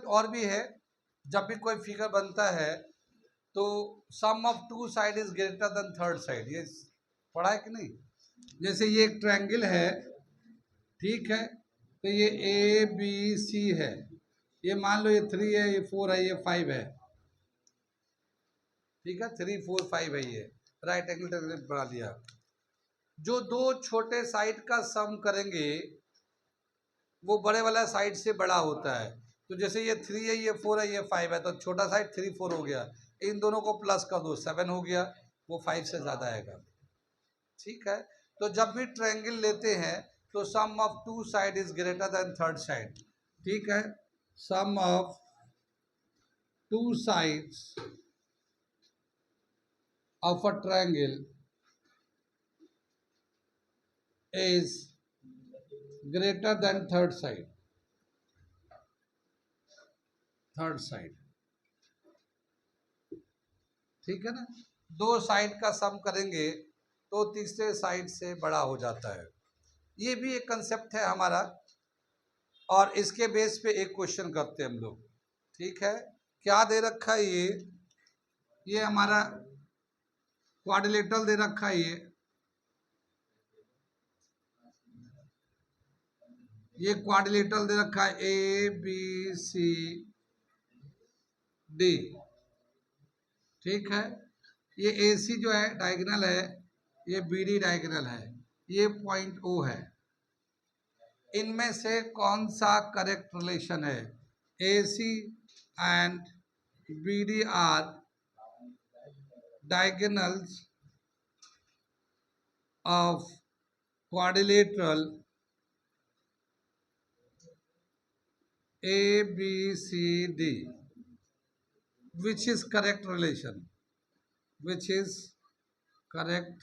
और भी है, जब भी कोई फिगर बनता है तो sum of two side is greater than third side, ये पढ़ा है कि नहीं? जैसे ये एक ट्रायंगल है, ठीक है, तो ये ए बी सी है, ये मान लो ये 3 है, ये 4 है, ये 5 है, ठीक है, 3 4 5 है, ये राइट एंगल ट्रायंगल बना दिया। जो दो छोटे साइड का सम करेंगे वो बड़े वाला साइड से बड़ा होता है। तो जैसे ये 3 है, ये 4 है, ये 5 है, तो छोटा साइड 3 4 हो गया, इन दोनों को प्लस कर दो 7 हो गया, वो 5 से ज्यादा आएगा, ठीक है। तो जब भी ट्रायंगल लेते हैं तो sum of two side is greater than third side, ठीक है। Sum of two sides of a triangle is greater than third side, ठीक है ना। दो साइड का सम करेंगे तो तीसरे साइड से बड़ा हो जाता है, ये भी एक कंसेप्ट है हमारा, और इसके बेस पे एक क्वेश्चन करते हैं हम लोग, ठीक है। क्या दे रखा है ये हमारा क्वाड्रिलेटरल दे रखा है, ये क्वाड्रिलेटरल दे रखा है ए बी सी डी, ठीक है। ये ए सी जो है डायगोनल है, ये बी डी डायगोनल है, ये पॉइंट ओ है। इनमें से कौन सा करेक्ट रिलेशन है? A C and B D are diagonals of quadrilateral ABCD, which is correct relation? Which is correct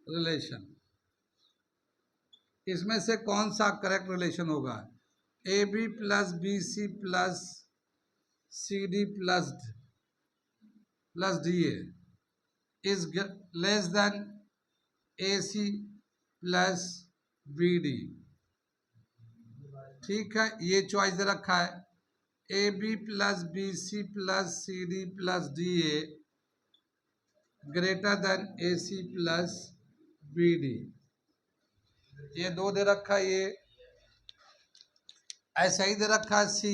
relation? इसमें से कौन सा करेक्ट रिलेशन होगा? A B plus B C plus C D plus D A is less than A C plus B D, ठीक है। ये choice दे रखा है A B plus B C plus C D plus D A greater than A C plus B D, ये दो दे रखा है। ये ऐसा ही दे रखा है C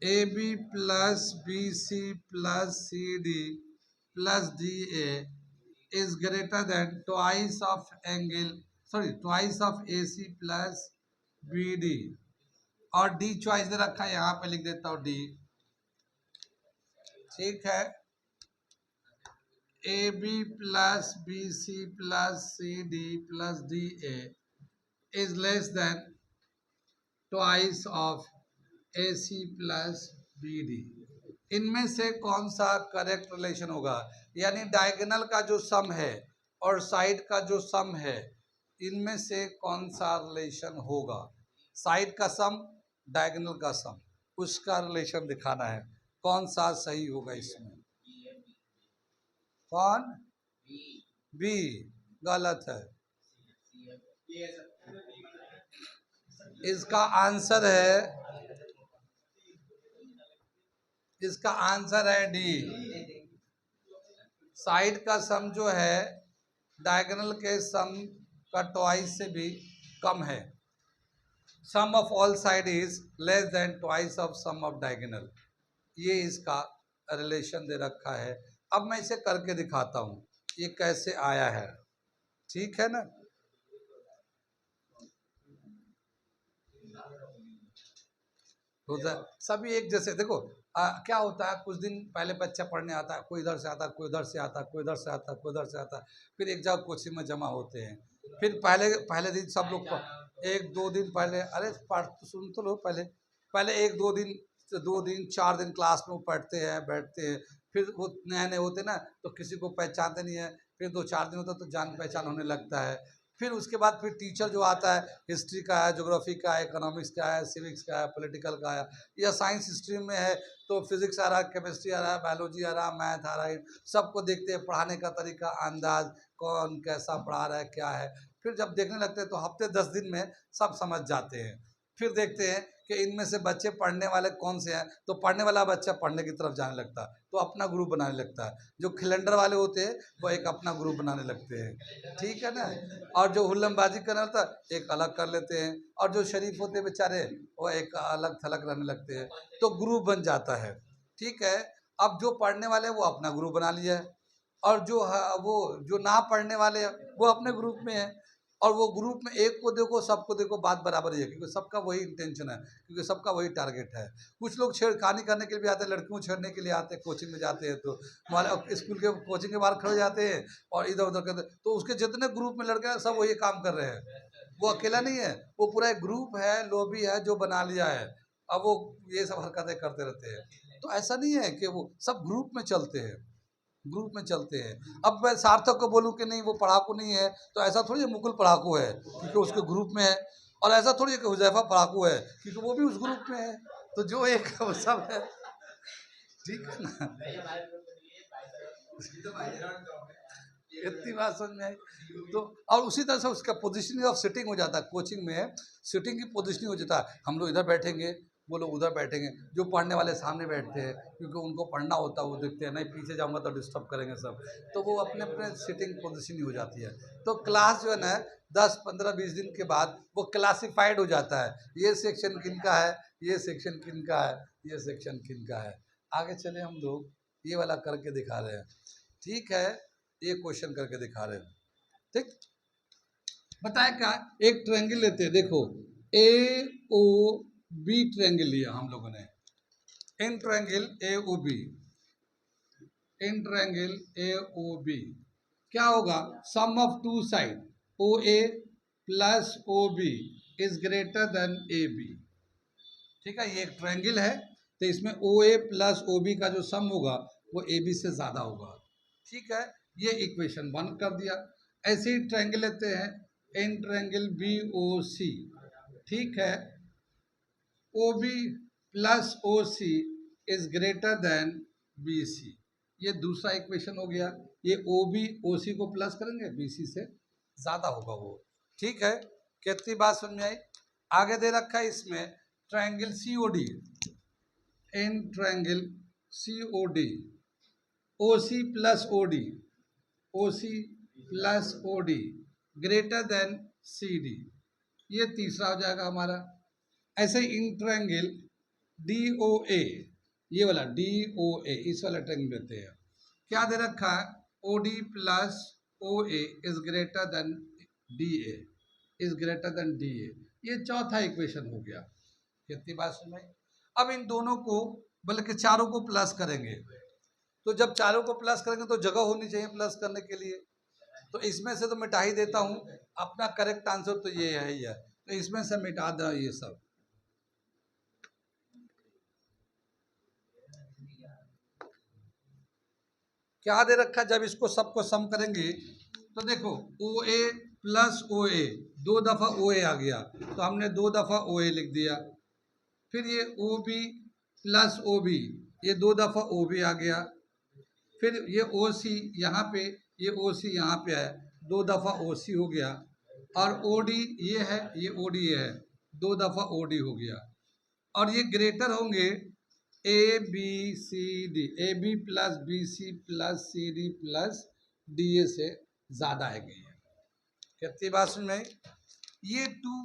A B plus B C plus C D plus D A is greater than twice of angle, sorry twice of A C plus B D, और डी चॉइस दे रखा है, यहाँ पे लिख देता हूँ डी, ठीक है। A B plus B C plus C D plus D A is less than twice of A C plus B D. इनमें से कौन सा करेक्ट रिलेशन होगा? यानी डायगोनल का जो सम है और साइड का जो सम है, इनमें से कौन सा रिलेशन होगा? साइड का सम, डायगोनल का सम, उसका रिलेशन दिखाना है, कौन सा सही होगा इसमें? कौन? बी गलत है, इसका आंसर है डी। साइड का सम जो है डायगोनल के सम का ट्वाइस से भी कम है। Sum of all side is less than twice of sum of diagonal, ये इसका रिलेशन दे रखा है। अब मैं इसे करके दिखाता हूँ ये कैसे आया है, ठीक है ना। तो सभी एक जैसे देखो, क्या होता है, कुछ दिन पहले बच्चा पढ़ने आता है, कोई इधर से आता है, कोई इधर से आता है, कोई इधर से आता है, कोई इधर से आता है, फिर एक जगह कोचिंग में जमा होते हैं। फिर पहले दिन सब लोग एक दो दिन पहले, अरे सुन तो लो, पहले एक दो दिन 4 दिन क्लास में पढ़ते हैं, बैठते हैं। फिर वो नए नए होते ना, तो किसी को पहचानते नहीं है, फिर 2-4 दिन होता तो जान पहचान होने लगता है। फिर उसके बाद फिर टीचर जो आता है, हिस्ट्री का है, ज्योग्राफी का है, इकोनॉमिक्स का है, सिविक्स का है, पॉलिटिकल का है, या साइंस स्ट्रीम में है तो फिजिक्स आ रहा है, केमिस्ट्री आ रहा है, बायोलॉजी आ रहा है, मैथ आ रहा है, सबको देखते हैं, पढ़ाने का तरीका, अंदाज, कौन कैसा पढ़ा रहा है, क्या है। फिर जब देखने लगते हैं तो हफ्ते 10 दिन में सब समझ जाते हैं। फिर देखते हैं कि इनमें से बच्चे पढ़ने वाले कौन से हैं, तो पढ़ने वाला बच्चा पढ़ने की तरफ जाने लगता है, तो अपना ग्रुप बनाने लगता है। जो खिलंडर वाले होते हैं वो एक अपना ग्रुप बनाने लगते हैं, ठीक है ना। और जो हुल्लमबाजी करना होता है एक अलग कर लेते हैं, और जो शरीफ होते हैं बेचारे वो एक अलग थलग रहने लगते हैं, तो ग्रुप बन जाता है, ठीक है। अब जो पढ़ने वाले हैं वो अपना ग्रुप बना लिया है, और वो जो ना पढ़ने वाले हैं वो अपने ग्रुप में है, और वो ग्रुप में एक को देखो सबको देखो बात बराबर ही है, क्योंकि सबका वही इंटेंशन है, क्योंकि सबका वही टारगेट है। कुछ लोग छेड़खानी करने के लिए भी आते हैं, लड़कियों को छेड़ने के लिए आते हैं, कोचिंग में जाते हैं तो स्कूल के कोचिंग के बाहर खड़े हो जाते हैं और इधर उधर करते हैं, तो उसके जितने ग्रुप में लड़के हैं सब वही काम कर रहे हैं, वो अकेला नहीं है, वो पूरा एक ग्रुप है, लॉबी है जो बना लिया है। अब वो ये सब हरकतें करते रहते हैं, तो ऐसा नहीं है कि वो सब ग्रुप में चलते हैं, ग्रुप में चलते हैं। अब मैं सार्थक को बोलूं कि नहीं वो पढ़ाकू नहीं है, तो ऐसा थोड़ी है मुकुल पढ़ाकू है क्योंकि उसके ग्रुप में है, और ऐसा थोड़ी है कि हुजैफा पढ़ाकू है क्योंकि वो भी उस ग्रुप में है, तो जो एक है वो सब है, ठीक है ना। इतनी बात समझ में आई। तो और उसी तरह से उसका पोजिशनिंग ऑफ सिटिंग हो जाता है, कोचिंग में सिटिंग की पोजिशनिंग हो जाता है, हम लोग इधर बैठेंगे वो लोग उधर बैठेंगे, जो पढ़ने वाले सामने बैठते हैं क्योंकि उनको पढ़ना होता है, वो देखते हैं नहीं पीछे जाऊंगा तो डिस्टर्ब करेंगे सब, तो वो अपने अपने सिटिंग पोजिशनिंग हो जाती है। तो क्लास जो है ना 10 15 20 दिन के बाद वो क्लासिफाइड हो जाता है, ये सेक्शन किनका है, ये सेक्शन किनका है, ये सेक्शन किनका है। आगे चले हम लोग ये वाला करके दिखा रहे हैं, ठीक है, ये क्वेश्चन करके दिखा रहे हैं, ठीक। बताया क्या, एक ट्रायंगल लेते हैं, देखो ए ओ बी ट्रायंगल लिया हम लोगों ने, in triangle A O B, in triangle A O B क्या होगा, sum of two side O A plus O B is greater than A B, ठीक है। ये एक ट्रायंगल है तो इसमें ओ ए प्लस ओ बी का जो सम होगा वो ए बी से ज्यादा होगा, ठीक है। ये इक्वेशन 1 कर दिया। ऐसे ही ट्रायंगल लेते हैं, in triangle B O C, ठीक है, O B plus O C is greater than B C, ये दूसरा इक्वेशन हो गया। ये ओ बी ओ सी को प्लस करेंगे बी सी से ज्यादा होगा वो, ठीक है। कितनी बात समझ में आई। आगे दे रखा है इसमें triangle C O D, in triangle C O D O C plus O D, O C plus O D greater than C D, ये तीसरा हो जाएगा हमारा। ऐसे इन ट्रायंगल डी ओ ए, ये वाला डी ओ ए, इस वाला ट्रायंगल लेते हैं, क्या दे रखा है, O D plus O A is greater than D A, is greater than D A, ये चौथा इक्वेशन हो गया। कितनी बात सुन में। अब इन दोनों को बल्कि चारों को प्लस करेंगे, तो जब चारों को प्लस करेंगे तो जगह होनी चाहिए प्लस करने के लिए, तो इसमें से तो मिटा ही देता हूं, अपना करेक्ट आंसर तो ये है ही है, तो इसमें से मिटा दो ये सब। क्या दे रखा, जब इसको सबको सम करेंगे तो देखो ओ ए प्लस ओ ए, 2 दफा ओ ए आ गया तो हमने 2 दफा ओ ए लिख दिया, फिर ये O B plus O B, ये 2 दफा ओ बी आ गया, फिर ये ओ सी यहाँ पे, ये ओ सी यहाँ पे है, 2 दफा ओ सी हो गया, और ओ डी ये है, ये ओ डी है, 2 दफा ओ डी हो गया, और ये ग्रेटर होंगे A B C D, A B plus B C plus C D plus D A से ज्यादा है कि कितनी बात सुन में। ये टू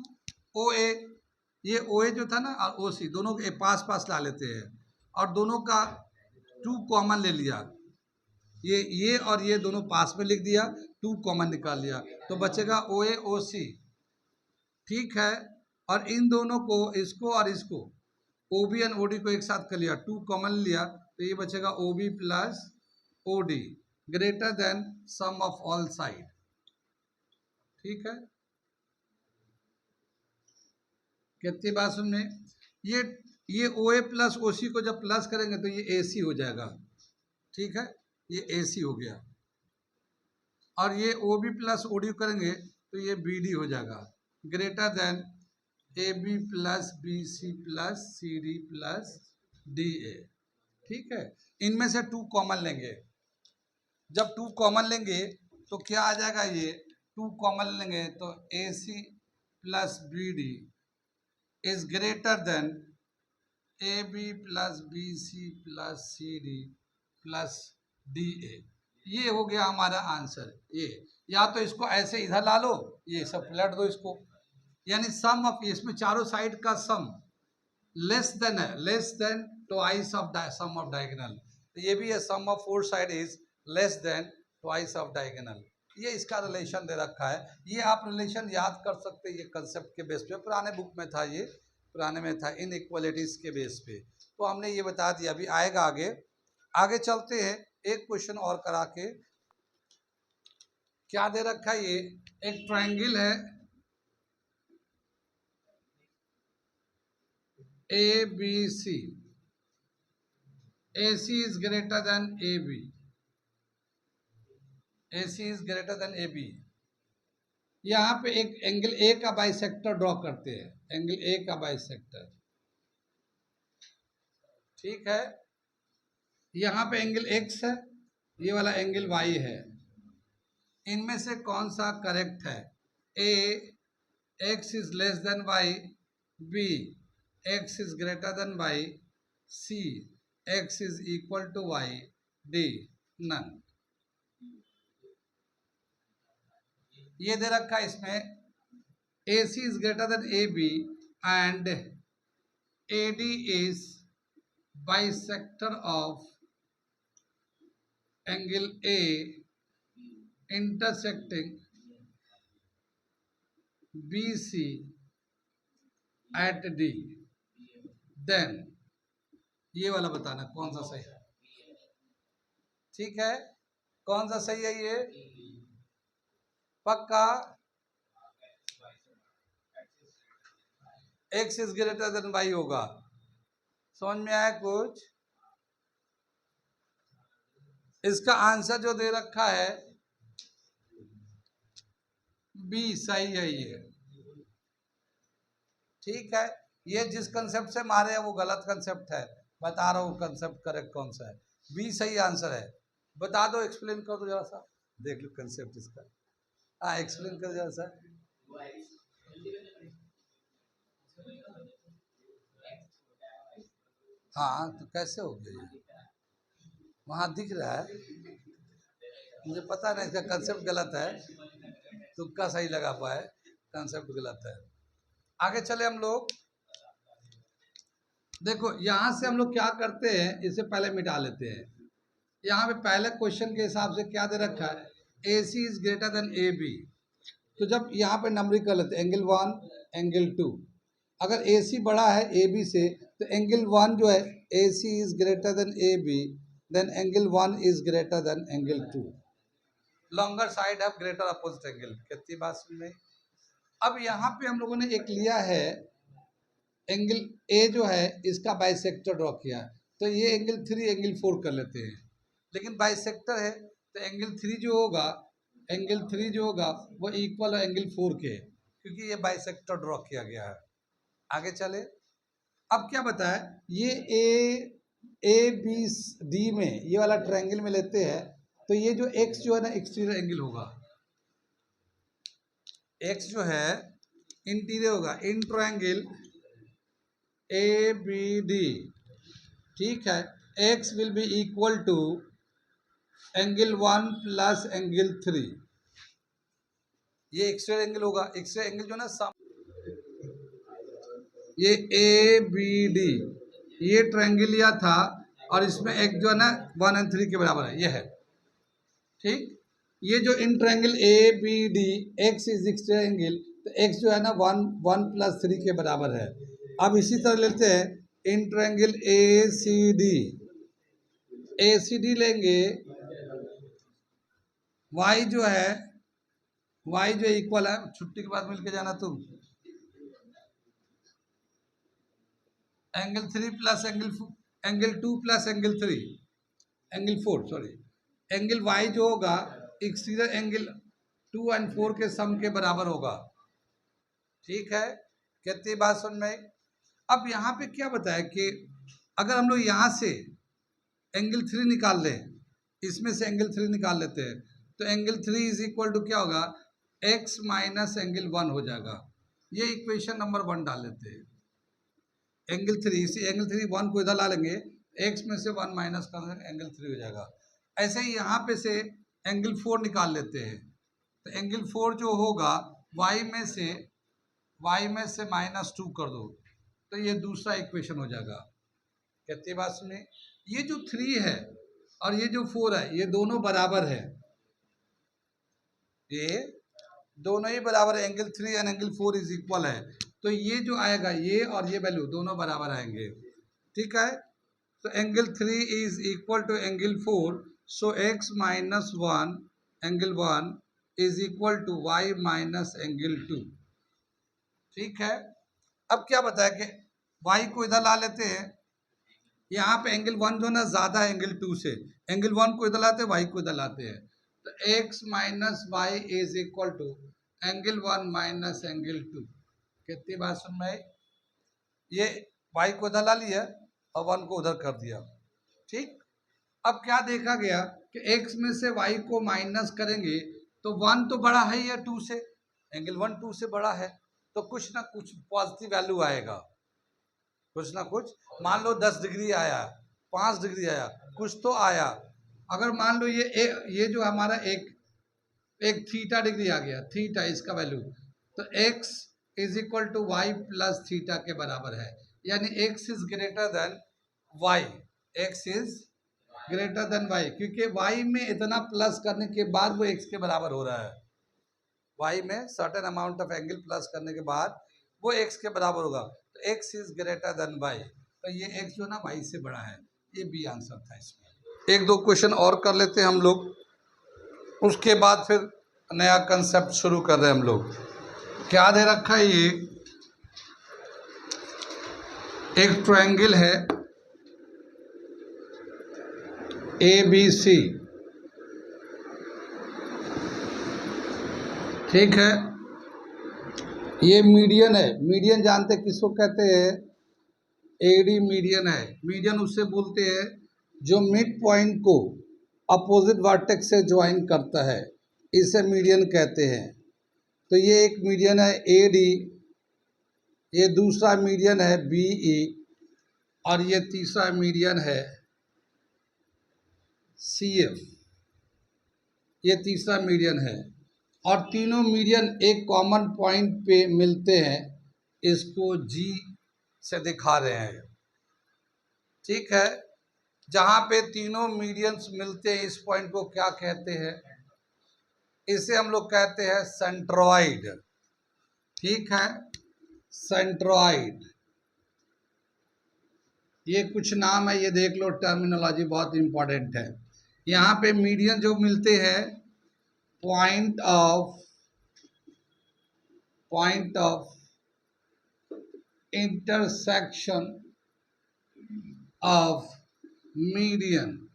ओ ए, ये ओ ए जो था ना और ओ सी दोनों के पास पास ला लेते हैं, और दोनों का 2 कॉमन ले लिया, ये और ये दोनों पास में लिख दिया, 2 कॉमन निकाल लिया, तो बचेगा ओ ए ओ सी, ठीक है। और इन दोनों को, इसको और इसको, O B and O D को एक साथ कर लिया, 2 कॉमन लिया, तो ये बचेगा O B plus O D greater than sum of all side, ठीक है। कितनी बात सुनने, ये ओ ए प्लस ओ सी को जब प्लस करेंगे तो ये ए सी हो जाएगा, ठीक है, ये ए सी हो गया, और ये O B plus O D करेंगे तो ये बी डी हो जाएगा, greater than A B plus B C plus C D plus D A, ठीक है। इनमें से 2 कॉमन लेंगे, जब 2 कॉमन लेंगे तो क्या आ जाएगा, ये 2 कॉमन लेंगे तो A C plus B D is greater than A B plus B C plus C D plus D A. ये हो गया हमारा आंसर। ये या तो इसको ऐसे इधर ला लो, ये सब पलट दो इसको, यानी सम ऑफ, इसमें चारों साइड का sum less than twice of sum of diagonal. ये भी है, sum of four side is less than twice of diagonal. ये इसका रिलेशन दे रखा है। ये आप रिलेशन याद कर सकते हैं, ये कंसेप्ट के बेस पे, पुराने बुक में था, ये पुराने में था, इनइक्वालिटीज के बेस पे। तो हमने ये बता दिया, अभी आएगा आगे। आगे चलते हैं, एक क्वेश्चन और करा के। क्या दे रखा है? ये एक ट्रायंगल है A B C, A C is greater than A B, A C is greater than A B. यहाँ पे एक एंगल ए का बाइसेक्टर ड्रॉ करते हैं, एंगल ए का बाइसेक्टर, ठीक है। यहाँ पे एंगल एक्स है, ये वाला एंगल वाई है। इनमें से कौन सा करेक्ट है? A x is less than y, B x is greater than y, C x is equal to y, D none. ये दे रखा है इसमें, A C is greater than A B and A D is bisector of angle A intersecting BC at D, then ये वाला बताना कौन सा सही है। ठीक है, कौन सा सही है? ये पक्का x is greater than y होगा। समझ में आया कुछ? इसका आंसर जो दे रखा है बी सही है ये, ठीक है। ये जिस कंसेप्ट से मारे हैं वो गलत कंसेप्ट है, बता रहा हूँ कंसेप्ट करेक्ट कौन सा है। बी सही आंसर है। बता दो, एक्सप्लेन कर दो जरा सा, देख लो कंसेप्ट इसका। हाँ, एक्सप्लेन कर जरा सा। हाँ, तो कैसे हो गया ये? वहाँ दिख रहा है, मुझे पता नहीं, इसका कंसेप्ट गलत है, तुक्का सही लगा पाए, कंसेप्ट गलत है। आगे चले हम लोग। देखो यहाँ से हम लोग क्या करते हैं, इसे पहले मिटा लेते हैं। यहाँ पे पहले क्वेश्चन के हिसाब से क्या दे रखा है? A C is greater than A B. तो जब यहाँ पे नंबरिंग कर लेते हैं, एंगल 1 एंगल 2, अगर ए सी बड़ा है ए बी से, तो एंगल 1 जो है A C is greater than A B, then angle 1 is greater than angle 2। Longer side of greater opposite angle. कितनी बात सुन में? अब यहाँ पे हम लोगों ने एक लिया है एंगल ए जो है, इसका बाइसेक्टर ड्रॉ किया है, तो ये एंगल 3 एंगल 4 कर लेते हैं। लेकिन बाइसेक्टर है तो एंगल 3 जो होगा, एंगल 3 जो होगा वो इक्वल है एंगल 4 के, क्योंकि ये बाइसेक्टर ड्रॉ किया गया है। आगे चले। अब क्या बताया, ये ए बी डी में, ये वाला ट्रायंगल में लेते हैं, तो ये जो x जो है ना, एक्सटीरियर एंगल होगा। x जो है इंटीरियर होगा in triangle A B D, ठीक है। x will be equal to angle 1 plus angle 3। ये एक्सटीरियर एंगल होगा। एक्सटीरियर एंगल जो ना, ये ए बी डी, ये ट्रायंगल लिया था, और इसमें x जो है ना 1 और 3 के बराबर है, ये है, ठीक। ये जो in triangle A B D, X is exterior angle, तो x जो है ना 1 प्लस 3 के बराबर है। अब इसी तरह लेते हैं in triangle A C D लेंगे, y जो है इक्वल है, छुट्टी के बाद मिलके जाना तुम, angle 3 plus angle 2 plus angle 3, angle 4 sorry, angle y जो होगा एक्सटीरियर एंगल 2 और 4 के सम के बराबर होगा, ठीक है। कितनी बात समझ में? अब यहाँ पे क्या बताया कि अगर हम लोग यहाँ से एंगल 3 निकाल लें, इसमें से एंगल 3 निकाल लेते हैं, तो एंगल 3 इज इक्वल टू क्या होगा, x माइनस एंगल 1 हो जाएगा। ये इक्वेशन नंबर 1 डाल लेते हैं। एंगल 3, इसी एंगल 3 1 को इधर ला लेंगे, x में से 1 माइनस कर देंगे, एंगल 3 हो जाएगा। ऐसे ही यहाँ पे से एंगल 4 निकाल लेते हैं, तो एंगल 4 जो होगा y में से -2 कर दो, तो ये दूसरा इक्वेशन हो जाएगा। कितनी बात सुनिए, ये जो 3 है और ये जो 4 है, ये दोनों बराबर है, ये दोनों ही बराबर है, angle 3 and angle 4 is equal है, तो ये जो आएगा ये और ये वैल्यू दोनों बराबर आएंगे। ठीक है, तो angle 3 is equal to angle 4, so x minus 1 angle 1 is equal to y minus angle 2। ठीक है, अब क्या बताया कि y को इधर ला लेते हैं, यहाँ पे एंगल 1 जो ना ज्यादा है एंगल 2 से, एंगल 1 को इधर लाते हैं, y को इधर लाते हैं, तो x minus Y is equal to angle 1 minus angle 2। कितनी बात सुन में, ये y को इधर ला लिया और 1 को उधर कर दिया। ठीक, अब क्या देखा गया कि x में से y को माइनस करेंगे तो 1 तो बड़ा है या 2 से, एंगल 1 2 से बड़ा है, तो कुछ ना कुछ पॉजिटिव वैल्यू आएगा, कुछ ना कुछ। मान लो 10 डिग्री आया, 5 डिग्री आया, कुछ तो आया। अगर मान लो ये जो हमारा एक थीटा डिग्री आ गया, थीटा इसका वैल्यू, तो x is equal to Y plus theta के बराबर है, यानी x is greater than y, x is greater than y, क्योंकि y में इतना प्लस करने के बाद वो x के बराबर हो रहा है, y में certain amount of angle plus करने के बाद वो x के बराबर होगा, तो x is greater than y, तो ये x जो ना y से बड़ा है, ये बी आंसर था इसमें। एक दो क्वेश्चन और कर लेते हैं हम लोग, उसके बाद फिर नया कंसेप्ट शुरू कर रहे हैं हम लोग। क्या दे रखा है, ये एक ट्रायंगल है ABC, ठीक है, ये मीडियन है, मीडियन जानते किसको कहते हैं, एडी मीडियन है। मीडियन उससे बोलते हैं जो मिड पॉइंट को अपोजिट वर्टेक्स से ज्वाइन करता है, इसे मीडियन कहते हैं। तो ये एक मीडियन है एडी, ये दूसरा मीडियन है बीई, और ये तीसरा मीडियन है सीएफ, ये तीसरा मीडियन है, और तीनों मीडियन एक कॉमन पॉइंट पे मिलते हैं, इसको जी से दिखा रहे हैं। ठीक है, जहां पे तीनों मीडियंस मिलते हैं इस पॉइंट को क्या कहते हैं, इसे हम लोग कहते हैं सेंट्रोइड। ठीक है, सेंट्रोइड, ये कुछ नाम है, ये देख लो, टर्मिनोलॉजी बहुत इंपॉर्टेंट है। यहाँ पे मीडियन जो मिलते हैं point of intersection of median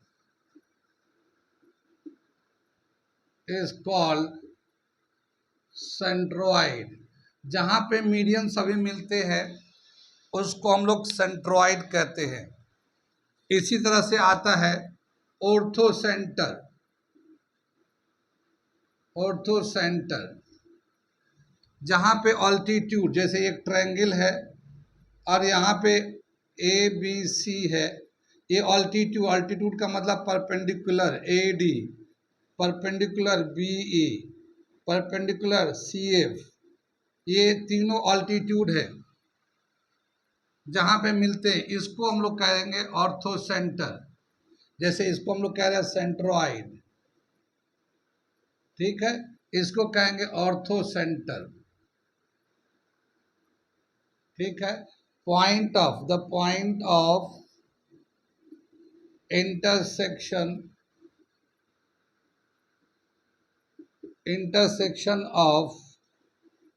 is called centroid. जहाँ पे मीडियन सभी मिलते हैं उसको हम लोग सेंट्रोइड कहते हैं। इसी तरह से आता है ऑर्थोसेंटर, ऑर्थोसेंटर जहाँ पे ऑल्टीट्यूड, जैसे एक ट्रायंगल है और यहाँ पे ए बी सी है, ये ऑल्टीट्यूड, ऑल्टीट्यूड का मतलब perpendicular AD, perpendicular BE, perpendicular CF, ये तीनों ऑल्टीट्यूड है जहाँ पे मिलते हैं, इसको हम लोग कहेंगे ऑर्थोसेंटर। जैसे इसको हम लोग कह रहे हैं सेंट्रोइड, ठीक है, इसको कहेंगे ऑर्थोसेंटर। ठीक है, point of intersection of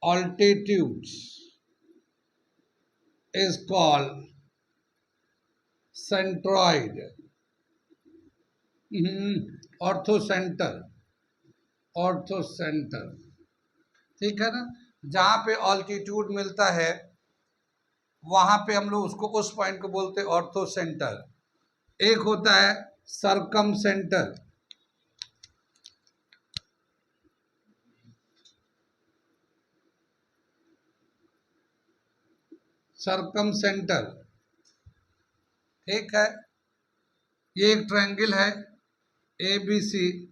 altitudes is called centroid, ऑर्थोसेंटर, ऑर्थोसेंटर। ठीक है ना, जहाँ पे ऑल्टीट्यूड मिलता है वहाँ पे हम लोग उसको, उस पॉइंट को बोलते हैं ऑर्थोसेंटर। एक होता है सरकमसेंटर, सरकमसेंटर ठीक है, ये एक ट्रायंगल है ए बी सी,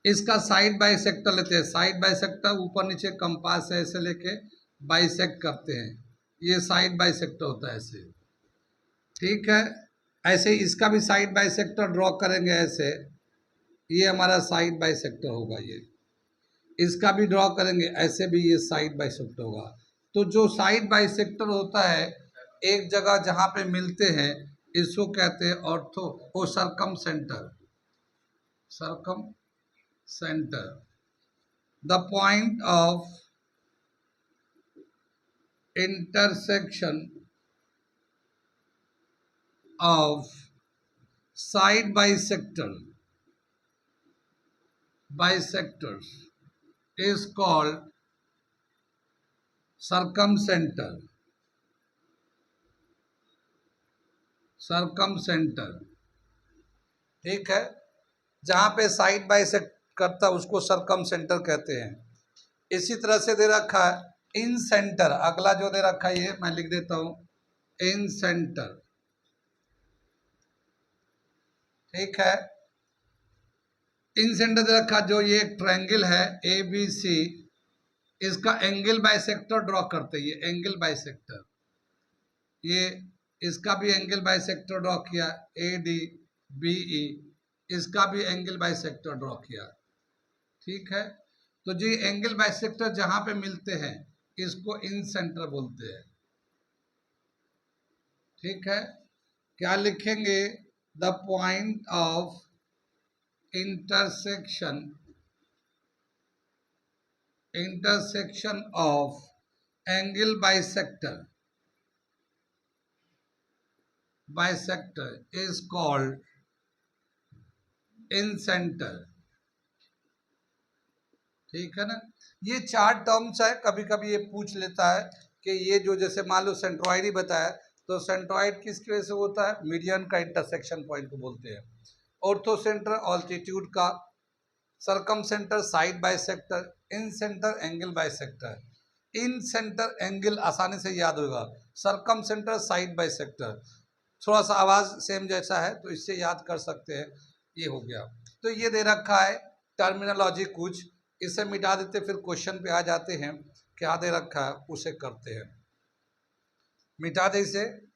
इसका साइड बाइसेक्टर लेते हैं, साइड बाइसेक्टर ऊपर नीचे कंपास है ऐसे लेके बाइसेक्ट करते हैं, ये साइड बाइसेक्टर होता है ऐसे। ठीक है, ऐसे इसका भी साइड बाइसेक्टर ड्रॉ करेंगे ऐसे, ये हमारा साइड बाइसेक्टर होगा, ये इसका भी ड्रॉ करेंगे ऐसे भी, ये साइड बाइसेक्टर होगा। तो जो साइड बाइसेक्टर होता है एक जगह जहां पे मिलते हैं, इसको कहते हैं ऑर्थो ओ circumcentre, circumcentre. The point of intersection of side bisectors is called circumcenter, circumcenter। ठीक है, जहां पे साइड बाइसेक्ट करता है उसको सरकम सेंटर कहते हैं। इसी तरह से दे रखा है इन सेंटर, अगला जो दे रखा है ये मैं लिख देता हूं, इन सेंटर। ठीक है, इन सेंटर दे रखा, जो ये एक ट्रायंगल है ए बी सी, इसका एंगल बाइसेक्टर ड्रॉ करते हैं, ये एंगल बाइसेक्टर, ये इसका भी एंगल बाइसेक्टर ड्रॉ किया ए डी बी ई, इसका भी एंगल बाइसेक्टर ड्रॉ किया। ठीक है, तो जी एंगल बाइसेक्टर जहां पे मिलते हैं इसको इन सेंटर बोलते हैं। ठीक है, क्या लिखेंगे, the point of intersection of angle bisector is called incenter। ठीक है ना, ये चार टर्म्स है, कभी कभी ये पूछ लेता है कि ये जो जैसे मान लो सेंट्रॉइड ही बताया, तो सेंट्रॉइड किसकी वजह से होता है, मीडियन का इंटरसेक्शन पॉइंट को बोलते हैं। ऑर्थो सेंटर ऑल्टीट्यूड का, सरकम सेंटर साइड बाइसेक्टर, इन सेंटर एंगल बाइसेक्टर। इन सेंटर एंगल आसानी से याद होगा, सरकम सेंटर साइड बाइसेक्टर थोड़ा सा आवाज सेम जैसा है तो इससे याद कर सकते हैं, ये हो गया। तो ये दे रखा है टर्मिनोलॉजी कुछ, इसे मिटा देते फिर क्वेश्चन पे आ जाते हैं, क्या दे रखा है उसे करते हैं, मिटा दे इसे।